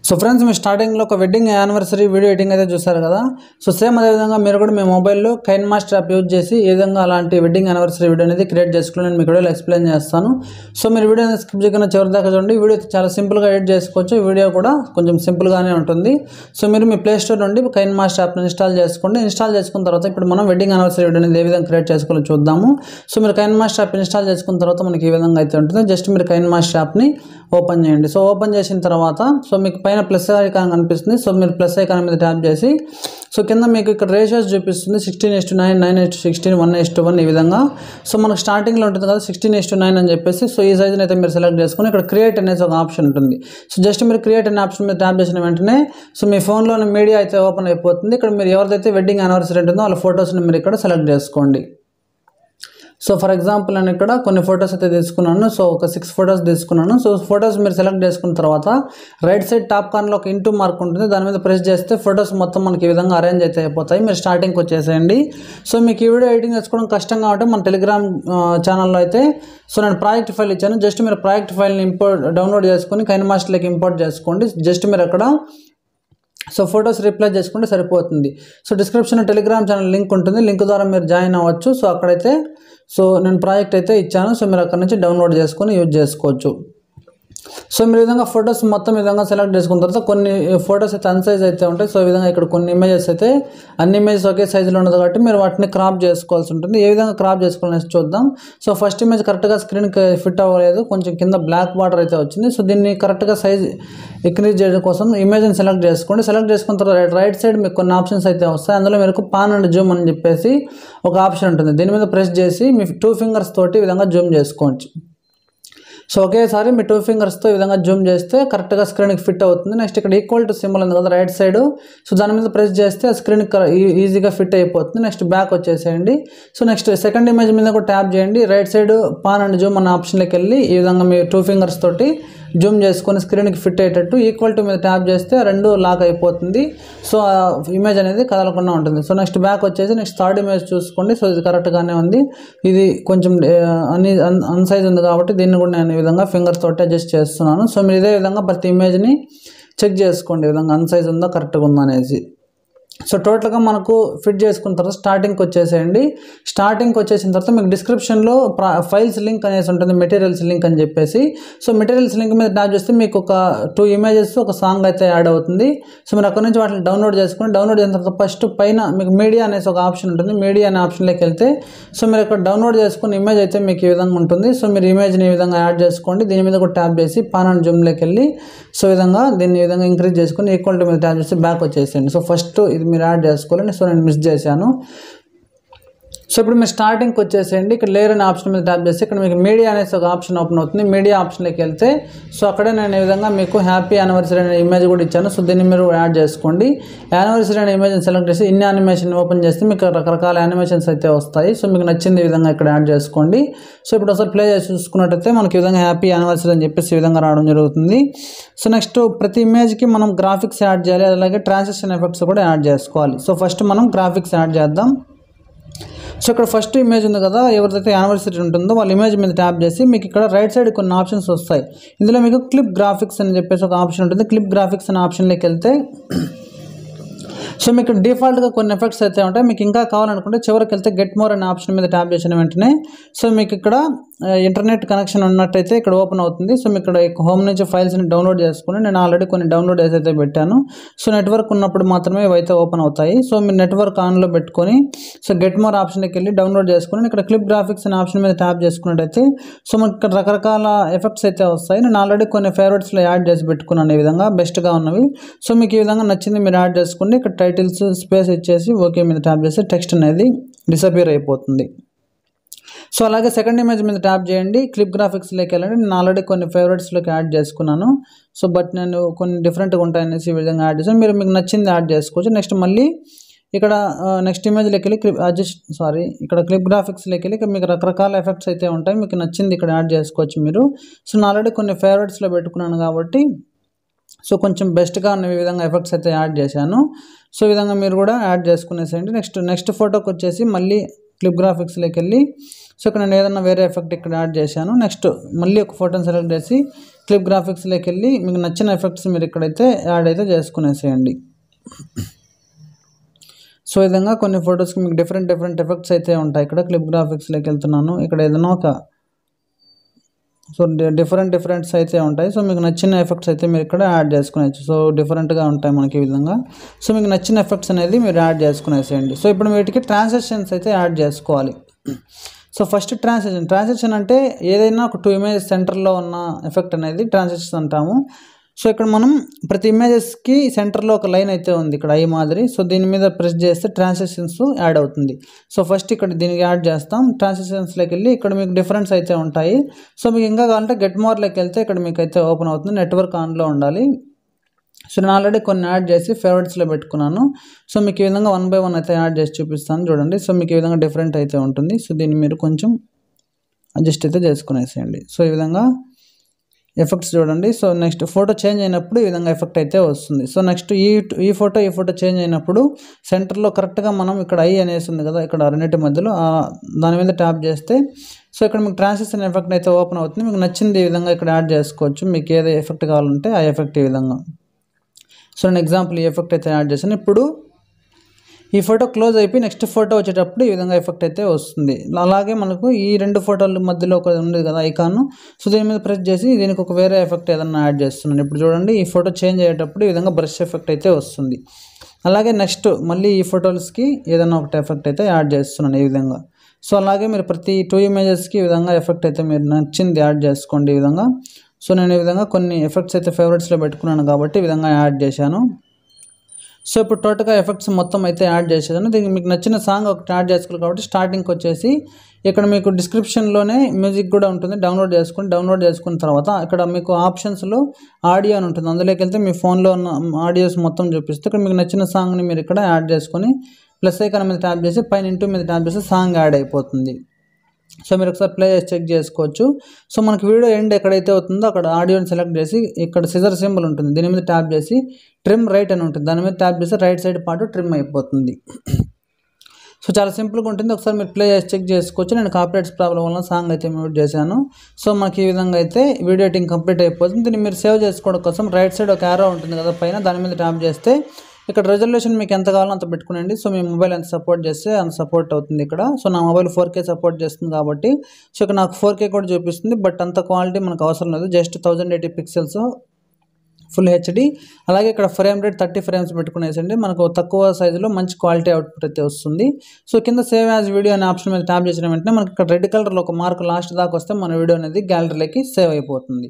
So friends, మీ స్టార్టింగ్లో ఒక wedding anniversary video editing అయితే చూసారు కదా. సో సేమ్ అదేవిధంగా మీరు కూడా మీ మొబైల్లో కైన్మాస్టర్ యాప్ యూజ్ చేసి ఏ విధంగా అలాంటి వెడ్డింగ్ యానివర్సరీ వీడియో అనేది క్రియేట్ చేసుకోవాలి నేను మీకు వీడియోలో ఎక్స్ప్లెయిన్ చేస్తాను. సో మీరు వీడియో స్కిప్ చేయకుండా చివరి దాకా చూడండి. వీడియో చాలా సింపుల్గా ఎడిట్ చేసుకోవచ్చు. వీడియో కూడా కొంచెం సింపుల్గానే ఉంటుంది. సో మీరు మీ ప్లే స్టోర్ నుండి కైన్మాస్టర్ యాప్ని ఇన్స్టాల్ చేసుకోండి. ఇన్స్టాల్ చేసుకున్న తర్వాత ఇప్పుడు మనం వెడ్డింగ్ యానివర్సరీ వీడియో అనేది ఏ విధంగా క్రియేట్ చేసుకోవాలో చూద్దాము. సో మీరు కైన్మాస్టర్ యాప్ ఇన్స్టాల్ చేసుకున్న తర్వాత మనకి ఈ విధంగా అయితే ఉంటుంది. జస్ట్ మీరు కైన్మాస్టర్ యాప్ని ఓపెన్ చేయండి. సో ఓపెన్ చేసిన తర్వాత సో మీకు పైన ప్లస్ ఐకాన్ కనిపిస్తుంది. సో మీరు ప్లస్ ఐకాన్ మీద ట్యాప్ చేసి సో కింద మీకు ఇక్కడ రేషియోస్ చూపిస్తుంది 16:9, 9:16, 1:1 ఈ విధంగా. సో మనకు స్టార్టింగ్లో ఉంటుంది కదా 16:9 అని చెప్పేసి. సో ఈ సైజ్ని అయితే మీరు సెలెక్ట్ చేసుకుని ఇక్కడ క్రియేట్ అనేసి ఒక ఆప్షన్ ఉంటుంది. సో జస్ట్ మీరు క్రియేట్ అనే ఆప్షన్ మీద ట్యాప్ చేసిన వెంటనే సో మీ ఫోన్లోని మీడియా అయితే ఓపెన్ అయిపోతుంది. ఇక్కడ మీరు ఎవరిదైతే వెడ్డింగ్ యానివర్సరీ ఉంటుందో వాళ్ళ ఫొటోస్ని మీరు ఇక్కడ సెలెక్ట్ చేసుకోండి. సో ఫర్ ఎగ్జాంపుల్ నేను ఇక్కడ కొన్ని ఫొటోస్ అయితే తీసుకున్నాను. సో ఒక 6 ఫొటోస్ తీసుకున్నాను. సో ఫొటోస్ మీరు సెలెక్ట్ చేసుకున్న తర్వాత రైట్ సైడ్ టాప్ కార్నర్లో ఒక ఇంటూ మార్క్ ఉంటుంది. దాని మీద ప్రెస్ చేస్తే ఫొటోస్ మొత్తం మనకి ఈ విధంగా అరేంజ్ అయితే అయిపోతాయి. మీరు స్టార్టింగ్కి వచ్చేసేయండి. సో మీకు ఈ వీడియో ఎడిటింగ్ చేసుకోవడం కష్టంగా ఉంటే మన టెలిగ్రామ్ ఛానల్లో అయితే సో నేను ప్రాజెక్ట్ ఫైల్ ఇచ్చాను. జస్ట్ మీరు ప్రాజెక్ట్ ఫైల్ని డౌన్లోడ్ చేసుకొని కైన్మాస్టర్లోకి ఇంపోర్ట్ చేసుకోండి. జస్ట్ మీరు అక్కడ సో ఫొటోస్ రిప్లై చేసుకుంటే సరిపోతుంది. సో డిస్క్రిప్షన్లో టెలిగ్రామ్ ఛానల్ లింక్ ఉంటుంది. లింక్ ద్వారా మీరు జాయిన్ అవ్వచ్చు. సో అక్కడైతే సో నేను ప్రాజెక్ట్ అయితే ఇచ్చాను. సో మీరు అక్కడ నుంచి డౌన్లోడ్ చేసుకొని యూజ్ చేసుకోవచ్చు. సో మీరు ఈ విధంగా ఫొటోస్ మొత్తం ఈ విధంగా సెలెక్ట్ చేసుకున్న తర్వాత కొన్ని ఫొటోస్ అయితే అన్సైజ్ అయితే ఉంటాయి. సో ఈ విధంగా ఇక్కడ కొన్ని ఇమేజెస్ అయితే అన్ని ఇమేజెస్ ఒకే సైజులో ఉండదు కాబట్టి మీరు వాటిని క్రాప్ చేసుకోవాల్సి ఉంటుంది. ఏ విధంగా క్రాప్ చేసుకోవాలని చూద్దాం. సో ఫస్ట్ ఇమేజ్ కరెక్ట్గా స్క్రీన్కి ఫిట్ అవ్వలేదు, కొంచెం కింద బ్లాక్ బార్డర్ అయితే వచ్చింది. సో దీన్ని కరెక్ట్గా సైజ్ ఇంక్రీజ్ చేయడం కోసం ఇమేజ్ని సెలెక్ట్ చేసుకోండి. సెలెక్ట్ చేసుకున్న తర్వాత రైట్ సైడ్ మీకు కొన్ని ఆప్షన్స్ అయితే వస్తాయి. అందులో మీకు పాన్ అండ్ జూమ్ అని చెప్పేసి ఒక ఆప్షన్ ఉంటుంది. దీని మీద ప్రెస్ చేసి మీ 2 ఫింగర్స్ తోటి ఈ విధంగా జూమ్ చేసుకోవచ్చు. సో ఒకేసారి మీ 2 ఫింగర్స్తో ఈ విధంగా జూమ్ చేస్తే కరెక్ట్గా స్క్రీన్కి ఫిట్ అవుతుంది. నెక్స్ట్ ఇక్కడ ఈక్వల్ టు సింబల్ ఉంది కదా రైట్ సైడ్. సో దాని మీద ప్రెస్ చేస్తే ఆ స్క్రీన్కి ఈజీగా ఫిట్ అయిపోతుంది. నెక్స్ట్ బ్యాక్ వచ్చేసేయండి. సో నెక్స్ట్ సెకండ్ ఇమేజ్ మీద కూడా ట్యాప్ చేయండి. Right side pan and Zoom అన్న ఆప్షన్లోకి వెళ్ళి ఈ విధంగా మీ 2 ఫింగర్స్ తోటి జూమ్ చేసుకొని స్క్రీన్కి ఫిట్ అయ్యేటట్టు ఈక్వల్ టు మీద ట్యాప్ చేస్తే రెండు లాక్ అయిపోతుంది. సో ఆ ఇమేజ్ అనేది కదలకుండా ఉంటుంది. సో నెక్స్ట్ బ్యాక్ వచ్చేసి నెక్స్ట్ థర్డ్ ఇమేజ్ చూసుకోండి. సో ఇది కరెక్ట్గానే ఉంది. ఇది కొంచెం అన్సైజ్ ఉంది కాబట్టి దీన్ని కూడా నేను ఈ విధంగా ఫింగర్ తోటి అడ్జస్ట్ చేస్తున్నాను. సో మీరు ఇదే విధంగా ప్రతి ఇమేజ్ని చెక్ చేసుకోండి. ఈ విధంగా అన్సైజ్ ఉందా కరెక్ట్గా ఉందా అనేసి. సో టోటల్గా మనకు ఫిట్ చేసుకున్న తర్వాత స్టార్టింగ్కి వచ్చేసేయండి. స్టార్టింగ్కి వచ్చేసిన తర్వాత మీకు డిస్క్రిప్షన్లో ఫైల్స్ లింక్ అనేసి ఉంటుంది, మెటీరియల్స్ లింక్ అని చెప్పేసి. సో మెటీరియల్స్ లింక్ మీద ట్యాప్ చేస్తే మీకు ఒక 2 ఇమేజెస్ ఒక సాంగ్ అయితే యాడ్ అవుతుంది. సో మీరు అక్కడ నుంచి వాటిని డౌన్లోడ్ చేసుకుని డౌన్లోడ్ చేసిన తర్వాత ఫస్ట్ పైన మీకు మీడియా అనేసి ఒక ఆప్షన్ ఉంటుంది. మీడియా అనే ఆప్షన్లోకి వెళ్తే సో మీరు ఇక్కడ డౌన్లోడ్ చేసుకున్న ఇమేజ్ అయితే మీకు ఈ విధంగా ఉంటుంది. సో మీరు ఇమేజ్ని ఈ విధంగా యాడ్ చేసుకోండి. దీని మీద కూడా ట్యాప్ చేసి పాన్ అండ్ జూమ్లోకి వెళ్ళి సో ఈ విధంగా దీన్ని ఈ విధంగా ఇంక్రీజ్ చేసుకుని ఈక్వల్ టు మీద ట్యాప్ చేసి బ్యాక్ వచ్చేసేయండి. సో ఫస్ట్ ఇది మీరు యాడ్ చేసుకోవాలండి. సో నేను మిస్ చేశాను. సో ఇప్పుడు మీరు స్టార్టింగ్కి వచ్చేసేయండి. ఇక్కడ లేయర్ అనే ఆప్షన్ మీద ట్యాప్ చేసి ఇక్కడ మీకు మీడియా అనేసి ఒక ఆప్షన్ ఓపెన్ అవుతుంది. మీడియా ఆప్షన్లోకి వెళ్తే సో అక్కడే నేను ఈ విధంగా మీకు హ్యాపీ యానివర్సరీ అనే ఇమేజ్ కూడా ఇచ్చాను. సో దీన్ని మీరు యాడ్ చేసుకోండి. యానివర్సరీ అనే ఇమేజ్ని సెలెక్ట్ చేసి ఇన్ని యానిమేషన్ ఓపెన్ చేస్తే మీకు రకరకాల యానిమేషన్స్ అయితే వస్తాయి. సో మీకు నచ్చింది ఈ విధంగా ఇక్కడ యాడ్ చేసుకోండి. సో ఇప్పుడు ఒకసారి ప్లే చేసి చూసుకున్నట్టయితే మనకి ఈ విధంగా హ్యాపీ యానివర్సరీ అని చెప్పేసి ఈ విధంగా రావడం జరుగుతుంది. సో నెక్స్ట్ ప్రతి ఇమేజ్కి మనం గ్రాఫిక్స్ యాడ్ చేయాలి, అలాగే ట్రాన్సిషన్ ఎఫెక్ట్స్ కూడా యాడ్ చేసుకోవాలి. సో ఫస్ట్ మనం గ్రాఫిక్స్ యాడ్ చేద్దాం. సో ఇక్కడ ఫస్ట్ ఇమేజ్ ఉంది కదా, ఎవరిదైతే యానివర్సరీ ఉంటుందో వాళ్ళ ఇమేజ్ మీద ట్యాప్ చేసి మీకు ఇక్కడ రైట్ సైడ్ కొన్ని ఆప్షన్స్ వస్తాయి. ఇందులో మీకు క్లిప్ గ్రాఫిక్స్ అని చెప్పేసి ఒక ఆప్షన్ ఉంటుంది. క్లిప్ గ్రాఫిక్స్ అనే ఆప్షన్లోకి వెళ్తే సో మీకు డిఫాల్ట్గా కొన్ని ఎఫెక్ట్స్ అయితే ఉంటాయి. మీకు ఇంకా కావాలనుకుంటే చివరికి వెళ్తే గెట్ మోర్ అనే ఆప్షన్ మీద ట్యాప్ చేసిన వెంటనే సో మీకు ఇక్కడ ఇంటర్నెట్ కనెక్షన్ ఉన్నట్టయితే ఇక్కడ ఓపెన్ అవుతుంది. సో మీకు ఇక్కడ హోమ్ నుంచి ఫైల్స్ని డౌన్లోడ్ చేసుకుని నేను ఆల్రెడీ కొన్ని డౌన్లోడ్ అయితే పెట్టాను. సో నెట్వర్క్ ఉన్నప్పుడు మాత్రమే ఇవైతే ఓపెన్ అవుతాయి. సో మీరు నెట్వర్క్ ఆన్లో పెట్టుకొని సో గెట్ మోర్ ఆప్షన్కి వెళ్ళి డౌన్లోడ్ చేసుకుని ఇక్కడ క్లిప్ గ్రాఫిక్స్ అనే ఆప్షన్ మీద ట్యాప్ చేసుకున్నట్టయితే సో మనకి ఇక్కడ రకరకాల ఎఫెక్ట్స్ అయితే వస్తాయి. నేను ఆల్రెడీ కొన్ని ఫేవరెట్స్లో యాడ్ చేసి పెట్టుకున్నాను ఈ విధంగా బెస్ట్గా ఉన్నవి. సో మీకు ఈ విధంగా నచ్చింది మీరు యాడ్ చేసుకోండి. ఇక్కడ టైటిల్స్ స్పేస్ ఇచ్చేసి ఓకే మీద ట్యాప్ చేస్తే టెక్స్ట్ అనేది డిసపియర్ అయిపోతుంది. సో అలాగే సెకండ్ ఇమేజ్ మీద ట్యాప్ చేయండి. క్లిప్ గ్రాఫిక్స్లోకి వెళ్ళండి. నేను ఆల్రెడీ కొన్ని ఫేవరెట్స్లోకి యాడ్ చేసుకున్నాను. సో బట్ నేను కొన్ని డిఫరెంట్గా ఉంటాయనేసి ఈ విధంగా యాడ్ చేసాను. మీరు మీకు నచ్చింది యాడ్ చేసుకోవచ్చు. నెక్స్ట్ మళ్ళీ ఇక్కడ నెక్స్ట్ ఇమేజ్లోకి వెళ్ళి ఇక్కడ క్లిప్ గ్రాఫిక్స్లోకి వెళ్ళి మీకు రకరకాల ఎఫెక్ట్స్ అయితే ఉంటాయి. మీకు నచ్చింది ఇక్కడ యాడ్ చేసుకోవచ్చు మీరు. సో నేను ఆల్రెడీ కొన్ని ఫేవరెట్స్లో పెట్టుకున్నాను కాబట్టి సో కొంచెం బెస్ట్గా ఉన్న ఈ విధంగా ఎఫెక్ట్స్ అయితే యాడ్ చేశాను. సో ఈ విధంగా మీరు కూడా యాడ్ చేసుకునేసేయండి. నెక్స్ట్ ఫోటోకి వచ్చేసి మళ్ళీ క్లిప్ గ్రాఫిక్స్లోకి వెళ్ళి సో ఇక్కడ నేను ఏదన్నా వేరే ఎఫెక్ట్ ఇక్కడ యాడ్ చేశాను. నెక్స్ట్ మళ్ళీ ఒక ఫోటోని సెలెక్ట్ చేసి క్లిప్ గ్రాఫిక్స్లోకి వెళ్ళి మీకు నచ్చిన ఎఫెక్ట్స్ మీరు ఇక్కడైతే యాడ్ అయితే చేసుకునేసేయండి. సో ఈ విధంగా కొన్ని ఫొటోస్కి మీకు డిఫరెంట్ ఎఫెక్ట్స్ అయితే ఉంటాయి. ఇక్కడ క్లిప్ గ్రాఫిక్స్లోకి వెళ్తున్నాను. ఇక్కడ ఏదైనా ఒక సో డిఫరెంట్స్ అయితే ఉంటాయి. సో మీకు నచ్చిన ఎఫెక్ట్స్ అయితే మీరు ఇక్కడ యాడ్ చేసుకునేచ్చు. సో డిఫరెంట్గా ఉంటాయి మనకి ఈ విధంగా. సో మీకు నచ్చిన ఎఫెక్ట్స్ అనేది మీరు యాడ్ చేసుకునేసేయండి. సో ఇప్పుడు వీటికి ట్రాన్సాక్షన్స్ అయితే యాడ్ చేసుకోవాలి. సో ఫస్ట్ ట్రాన్సాక్షన్ అంటే ఏదైనా ఒక 2 ఇమేజెస్ సెంటర్లో ఉన్న ఎఫెక్ట్ అనేది ట్రాన్సాక్షన్ అంటాము. సో ఇక్కడ మనం ప్రతి ఇమేజెస్కి సెంటర్లో ఒక లైన్ అయితే ఉంది ఇక్కడ ఐ మాదిరి. సో దీని మీద ప్రెస్ చేస్తే ట్రాన్సాక్షన్స్ యాడ్ అవుతుంది. సో ఫస్ట్ ఇక్కడ దీనికి యాడ్ చేస్తాం. ట్రాన్సాక్షన్స్లోకి వెళ్ళి ఇక్కడ మీకు డిఫరెన్స్ అయితే ఉంటాయి. సో మీకు ఇంకా కావాలంటే గెట్ మోర్లోకి వెళ్తే ఇక్కడ మీకు అయితే ఓపెన్ అవుతుంది. నెట్వర్క్ ఆన్లో ఉండాలి. సో నేను ఆల్రెడీ కొన్ని యాడ్ చేసి ఫేవరెట్స్లో పెట్టుకున్నాను. సో మీకు ఈ విధంగా 1 by 1 అయితే యాడ్ చేసి చూపిస్తాను చూడండి. సో మీకు ఈ విధంగా డిఫరెంట్ అయితే ఉంటుంది. సో దీన్ని మీరు కొంచెం అడ్జస్ట్ అయితే చేసుకునేసేయండి. సో ఈ విధంగా ఎఫెక్ట్స్ చూడండి. సో నెక్స్ట్ ఫోటో చేంజ్ అయినప్పుడు ఈ విధంగా ఎఫెక్ట్ అయితే వస్తుంది. సో నెక్స్ట్ ఈ ఫోటో చేంజ్ అయినప్పుడు సెంటర్లో కరెక్ట్గా మనం ఇక్కడ ఐ అనేసి ఉంది కదా, ఇక్కడ రెండింటి మధ్యలో దాని మీద ట్యాప్ చేస్తే సో ఇక్కడ మీకు ట్రాన్సిషన్ ఎఫెక్ట్ అయితే ఓపెన్ అవుతుంది. మీకు నచ్చింది ఈ విధంగా ఇక్కడ యాడ్ చేసుకోవచ్చు. మీకు ఏదో ఎఫెక్ట్ కావాలంటే ఆ ఎఫెక్ట్ ఈ విధంగా. సో నేను ఎగ్జాంపుల్ ఈ ఎఫెక్ట్ అయితే యాడ్ చేశాను. ఇప్పుడు ఈ ఫోటో క్లోజ్ అయిపోయి నెక్స్ట్ ఫోటో వచ్చేటప్పుడు ఈ విధంగా ఎఫెక్ట్ అయితే వస్తుంది. అలాగే మనకు ఈ 2 ఫోటోల మధ్యలో ఒక ఉండేది కదా ఐకాన్. సో దీని మీద ప్రెస్ చేసి దీనికి ఒక వేరే ఎఫెక్ట్ ఏదన్నా యాడ్ చేస్తున్నాను. ఇప్పుడు చూడండి ఈ ఫోటో చేంజ్ అయ్యేటప్పుడు ఈ విధంగా బ్రష్ ఎఫెక్ట్ అయితే వస్తుంది. అలాగే నెక్స్ట్ మళ్ళీ ఈ ఫోటోస్కి ఏదైనా ఒకటి ఎఫెక్ట్ అయితే యాడ్ చేస్తున్నాను ఈ విధంగా. సో అలాగే మీరు ప్రతి 2 ఇమేజెస్కి ఈ విధంగా ఎఫెక్ట్ అయితే మీరు నచ్చింది యాడ్ చేసుకోండి ఈ విధంగా. సో నేను ఈ విధంగా కొన్ని ఎఫెక్ట్స్ అయితే ఫేవరెట్స్లో పెట్టుకున్నాను కాబట్టి ఈ విధంగా యాడ్ చేశాను. సో ఇప్పుడు టోటల్గా ఎఫెక్ట్స్ మొత్తం అయితే యాడ్ చేసేదాను. దీనికి మీకు నచ్చిన సాంగ్ ఒకటి యాడ్ చేసుకోవాలి కాబట్టి స్టార్టింగ్కి వచ్చేసి ఇక్కడ మీకు డిస్క్రిప్షన్లోనే మ్యూజిక్ కూడా ఉంటుంది. డౌన్లోడ్ చేసుకున్న తర్వాత ఇక్కడ మీకు ఆప్షన్స్లో ఆడియో అని ఉంటుంది. అందులోకి వెళ్తే మీ ఫోన్లో ఉన్న ఆడియోస్ మొత్తం చూపిస్తే ఇక్కడ మీకు నచ్చిన సాంగ్ని మీరు ఇక్కడ యాడ్ చేసుకొని ప్లస్ ఐకాన్ మీద ట్యాప్ చేసి పైన ఇంటూ మీద ట్యాప్ చేసి సాంగ్ యాడ్ అయిపోతుంది. సో మీరు ఒకసారి ప్లే చేసి చెక్ చేసుకోవచ్చు. సో మనకి వీడియో ఎండ్ ఎక్కడైతే అవుతుందో అక్కడ ఆడియోని సెలెక్ట్ చేసి ఇక్కడ సిజర్ సింబల్ ఉంటుంది, దీని మీద ట్యాప్ చేసి ట్రిమ్ రైట్ అని ఉంటుంది, దాని మీద ట్యాప్ చేసి రైట్ సైడ్ పార్ట్ ట్రిమ్ అయిపోతుంది. సో చాలా సింపుల్గా ఉంటుంది. ఒకసారి మీరు ప్లే చేసి చెక్ చేసుకోవచ్చు. నేను కాపీరైట్స్ ప్రాబ్లం వల్ల సాంగ్ అయితే మ్యూట్ చేశాను. సో మనకి ఈ విధంగా అయితే వీడియో ఎడిటింగ్ కంప్లీట్ అయిపోతుంది. దీన్ని మీరు సేవ్ చేసుకోవడం కోసం రైట్ సైడ్ ఒక యారో ఉంటుంది కదా పైన, దాని మీద ట్యాప్ చేస్తే ఇక్కడ రెజల్యూషన్ మీకు ఎంత కావాలో అంత పెట్టుకునండి. సో మీ మొబైల్ ఎంత సపోర్ట్ చేస్తే అంత సపోర్ట్ అవుతుంది ఇక్కడ. సో నా మొబైల్ 4K సపోర్ట్ చేస్తుంది కాబట్టి సో ఇక్కడ నాకు 4K కూడా చూపిస్తుంది. బట్ అంత క్వాలిటీ మనకు అవసరం లేదు. Just 1080 pixels full HD. అలాగే ఇక్కడ ఫ్రేమ్ రేట్ 30 frames పెట్టుకునేసండి. మనకు తక్కువ సైజులో మంచి క్వాలిటీ అవుట్పుట్ అయితే వస్తుంది. సో కింద సేవ్ యాజ్ వీడియో అనే ఆప్షన్ మీద ట్యాప్ చేసిన వెంటనే మనకి ఇక్కడ రెడ్ కలర్లో ఒక మార్క్ లాస్ట్ దాకా వస్తే మన వీడియో అనేది గ్యాలరీలోకి సేవ్ అయిపోతుంది.